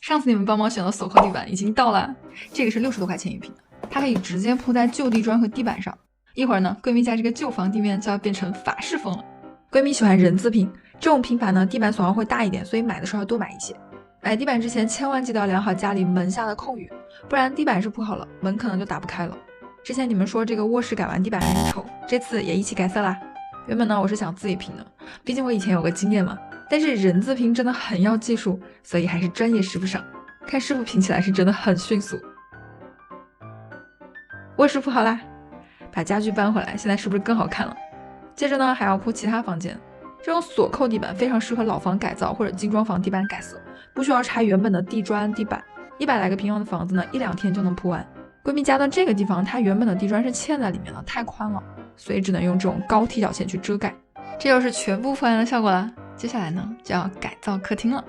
上次你们帮忙选的索扣地板已经到了，这个是60多块钱一平的，它可以直接铺在旧地砖和地板上。一会儿呢，闺蜜家这个旧房地面就要变成法式风了。闺蜜喜欢人字拼，这种拼法呢，地板损耗会大一点，所以买的时候要多买一些。买地板之前千万记得要量好家里门下的空余，不然地板是铺好了，门可能就打不开了。之前你们说这个卧室改完地板很丑，这次也一起改色啦。原本呢我是想自己拼的，毕竟我以前有个经验嘛，但是人字拼真的很要技术，所以还是专业师傅上，看师傅拼起来是真的很迅速。卧室铺好啦，把家具搬回来，现在是不是更好看了？接着呢还要铺其他房间，这种锁扣地板非常适合老房改造或者精装房地板改色，不需要拆原本的地砖地板，100来个平方的房子呢1-2天就能铺完。闺蜜家的这个地方，它原本的地砖是嵌在里面的，太宽了，所以只能用这种高踢脚线去遮盖。这就是全部复原的效果了。接下来呢，就要改造客厅了。